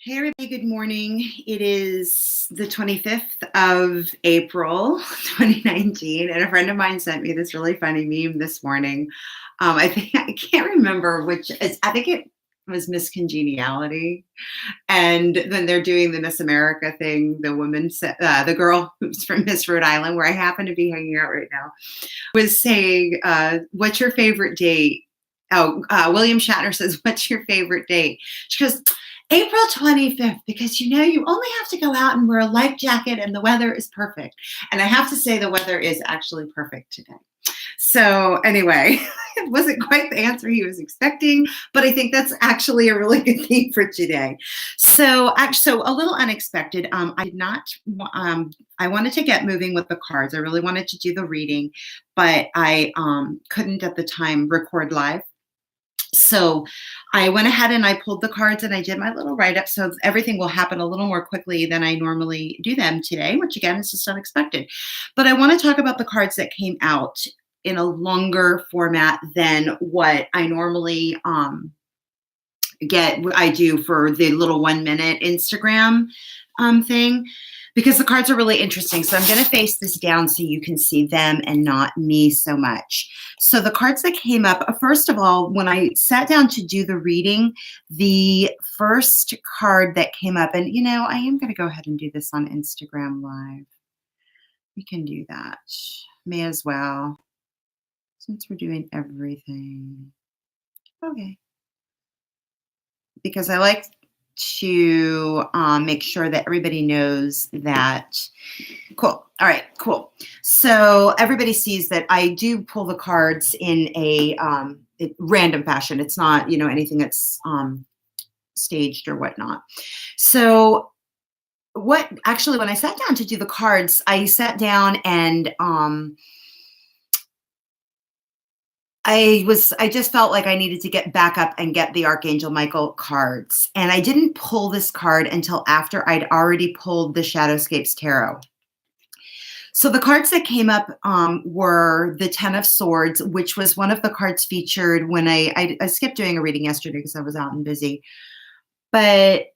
Hey, everybody, good morning. It is the 25th of April, 2019, and a friend of mine sent me this really funny meme this morning. I can't remember which is, I think it was Miss Congeniality. And then they're doing the Miss America thing. The woman said, the girl who's from Miss Rhode Island, where I happen to be hanging out right now, was saying, what's your favorite date? William Shatner says, what's your favorite date? She goes, April 25th, because you only have to go out and wear a life jacket and the weather is perfect. And I have to say, the weather is actually perfect today. So, anyway, it wasn't quite the answer he was expecting, but I think that's actually a really good thing for today. So a little unexpected. I did not. I wanted to get moving with the cards. I really wanted to do the reading, but I couldn't at the time record live. So I went ahead and I pulled the cards and I did my little write-up. So everything will happen a little more quickly than I normally do them today, which again is just unexpected. But I want to talk about the cards that came out in a longer format than what I normally I do for the little 1 minute Instagram thing, because the cards are really interesting. So I'm going to face this down so you can see them and not me so much. So the cards that came up, first of all, when I sat down to do the reading, the first card that came up, and I am going to go ahead and do this on Instagram Live. We can do that. May as well, since we're doing everything. Okay. Because I like to make sure that everybody knows that. Cool. All right, cool. So everybody sees that I do pull the cards in a random fashion. It's not, anything that's staged or whatnot. So when I sat down to do the cards, I sat down and I just felt like I needed to get back up and get the Archangel Michael cards. And I didn't pull this card until after I'd already pulled the Shadowscapes Tarot. So the cards that came up were the Ten of Swords, which was one of the cards featured when I skipped doing a reading yesterday because I was out and busy. But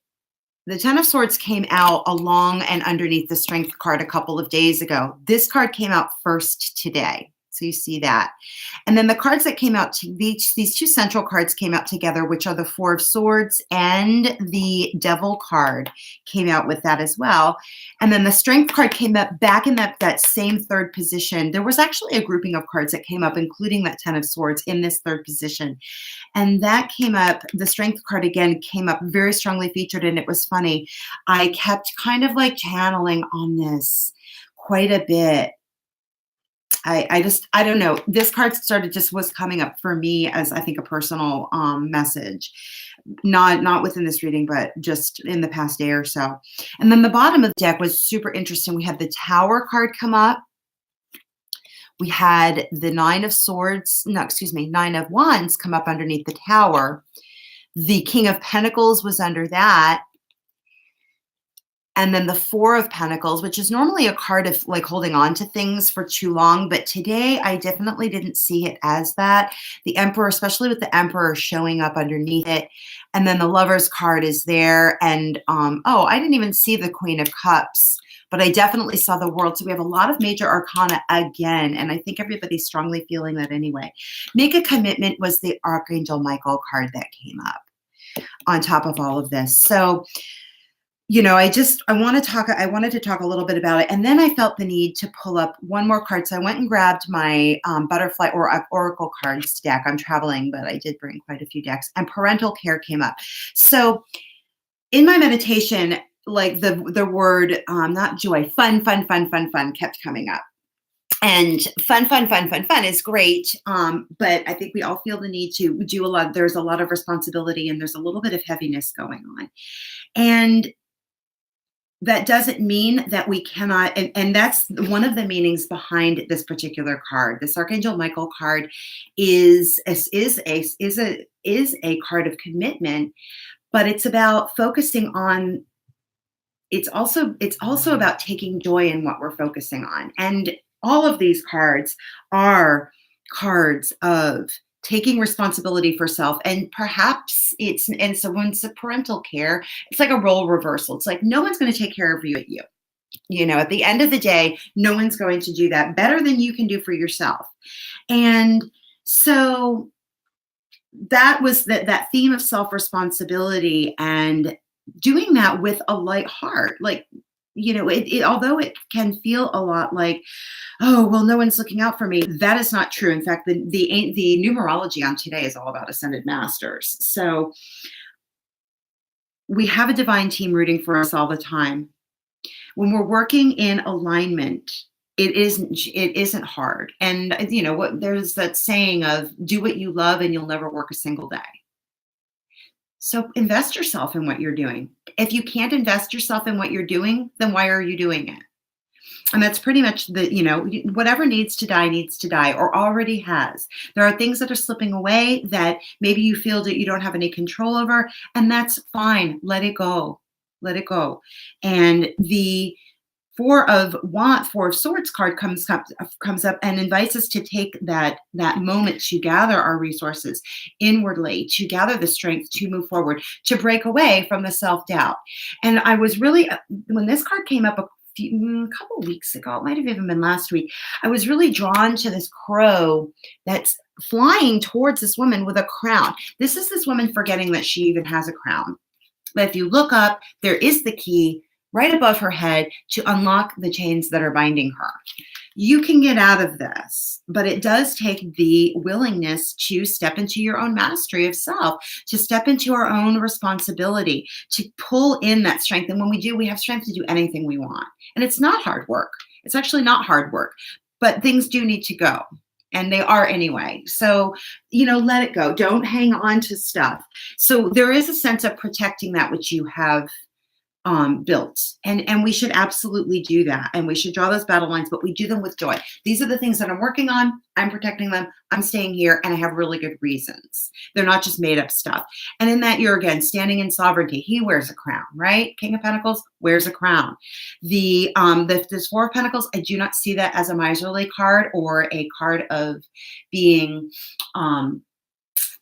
the Ten of Swords came out along and underneath the Strength card a couple of days ago. This card came out first today. So you see that. And then the cards that came out, these two central cards came out together, which are the Four of Swords and the Devil card came out with that as well. And then the Strength card came up back in that same third position. There was actually a grouping of cards that came up, including that Ten of Swords in this third position. And that came up, the Strength card again came up very strongly featured. And it was funny. I kept kind of like channeling on this quite a bit. I don't know. This card was coming up for me as I think a personal message, not within this reading, but just in the past day or so. And then the bottom of the deck was super interesting. We had the Tower card come up. We had the Nine of Wands come up underneath the Tower. The King of Pentacles was under that. And then the Four of Pentacles, which is normally a card of like holding on to things for too long. But today I definitely didn't see it as that. The Emperor, especially with the Emperor showing up underneath it. And then the Lover's card is there. And, I didn't even see the Queen of Cups, but I definitely saw the World. So we have a lot of major arcana again. And I think everybody's strongly feeling that anyway. Make a Commitment was the Archangel Michael card that came up on top of all of this. So I wanted to talk a little bit about it. And then I felt the need to pull up one more card. So I went and grabbed my butterfly or oracle cards deck. I'm traveling, but I did bring quite a few decks, and Parental Care came up. So in my meditation, like the word, not joy, fun kept coming up. And fun is great. But I think we all feel the need to do a lot. There's a lot of responsibility and there's a little bit of heaviness going on. And that doesn't mean that we cannot, and that's one of the meanings behind this particular card. This Archangel Michael card is a card of commitment, but it's about focusing on. It's also about taking joy in what we're focusing on, and all of these cards are cards of taking responsibility for self. And perhaps and so when it's a parental care, it's like a role reversal. It's like no one's going to take care of you at you. At the end of the day, no one's going to do that better than you can do for yourself. And so that was that theme of self responsibility and doing that with a light heart. Like, although it can feel a lot like, oh, well, no one's looking out for me. That is not true. In fact, the numerology on today is all about ascended masters. So we have a divine team rooting for us all the time. When we're working in alignment, it isn't hard. And what there's that saying of do what you love and you'll never work a single day. So invest yourself in what you're doing. If you can't invest yourself in what you're doing, then why are you doing it? And that's pretty much whatever needs to die or already has. There are things that are slipping away that maybe you feel that you don't have any control over, and that's fine. Let it go. Let it go. And the Four of Swords card comes up and invites us to take that moment to gather our resources inwardly, to gather the strength to move forward, to break away from the self-doubt. And I was really, when this card came up a couple weeks ago, it might have even been last week, I was really drawn to this crow that's flying towards this woman with a crown. This is this woman forgetting that she even has a crown. But if you look up, there is the key right above her head to unlock the chains that are binding her. You can get out of this, but it does take the willingness to step into your own mastery of self, to step into our own responsibility, to pull in that strength. And when we do, we have strength to do anything we want. And it's not hard work. It's actually not hard work, but things do need to go. And they are anyway. So, let it go. Don't hang on to stuff. So there is a sense of protecting that which you have built. And we should absolutely do that. And we should draw those battle lines, but we do them with joy. These are the things that I'm working on. I'm protecting them. I'm staying here, and I have really good reasons. They're not just made up stuff. And in that, you're again standing in sovereignty. He wears a crown, right? King of Pentacles wears a crown. This Four of Pentacles, I do not see that as a miserly card or a card of being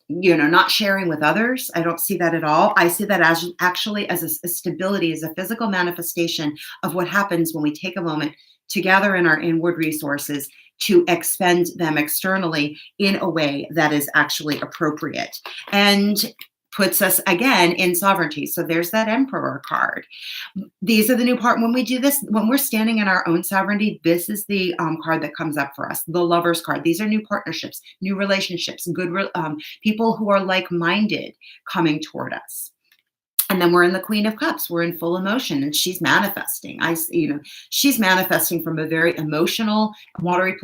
not sharing with others. I don't see that at all. I see that as actually as a stability, as a physical manifestation of what happens when we take a moment to gather in our inward resources to expend them externally in a way that is actually appropriate and puts us again in sovereignty. So there's that Emperor card. These are the new part. When we do this, when we're standing in our own sovereignty, this is the card that comes up for us, the Lover's card. These are new partnerships, new relationships, people who are like-minded coming toward us. And then we're in the Queen of Cups. We're in full emotion, and she's manifesting. She's manifesting from a very emotional, watery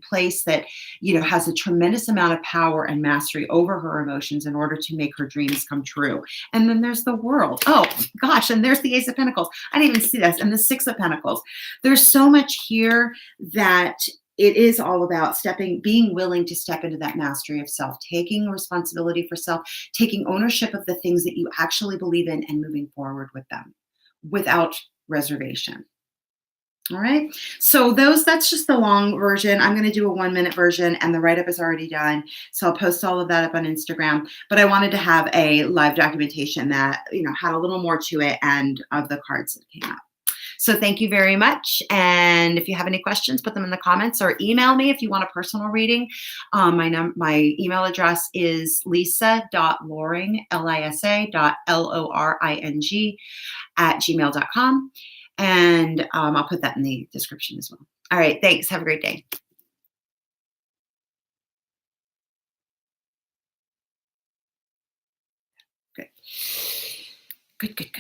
place that, has a tremendous amount of power and mastery over her emotions in order to make her dreams come true. And then there's the World. Oh gosh, and there's the Ace of Pentacles. I didn't even see this. And the Six of Pentacles. There's so much here that it is all about being willing to step into that mastery of self, taking responsibility for self, taking ownership of the things that you actually believe in and moving forward with them without reservation. All right. So that's just the long version. I'm going to do a 1-minute version, and the write-up is already done. So I'll post all of that up on Instagram, but I wanted to have a live documentation that, had a little more to it and of the cards that came out. So thank you very much. And if you have any questions, put them in the comments or email me if you want a personal reading. My email address is lisa.loring, lisa.loring @gmail.com. And I'll put that in the description as well. All right. Thanks. Have a great day. Good. Good.